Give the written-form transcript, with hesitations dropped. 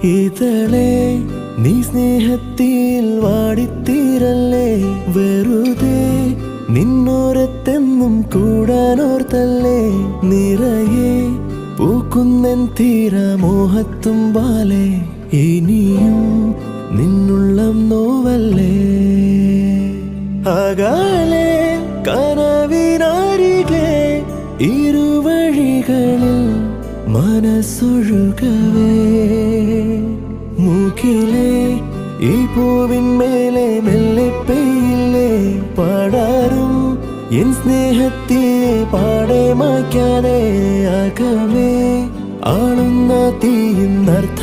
ഇതളെ നീ സ്നേഹത്തിൽ വാടിത്തീരല്ലേ, വെറുതെ നിന്നോരത്തെന്നും കൂടാനോർത്തല്ലേ. നിറയെ പൂക്കുന്നൻ തീരമോഹത്തുമ്പാലെ, ഇനിയും നിന്നുള്ളം നോവല്ലേ. അകലെ കനവിനരികെ ഇരുവഴികളിൽ മനസ്സൊഴുകവേ, മൂക്കിലെ ഈ പൂവിന്മേലെ മെല്ലെ പെയ്യില്ലേ പാടാറും എൻ സ്നേഹത്തെ പാടെ മായ്ക്കാതെ. അകമേ ആളുന്ന തീയും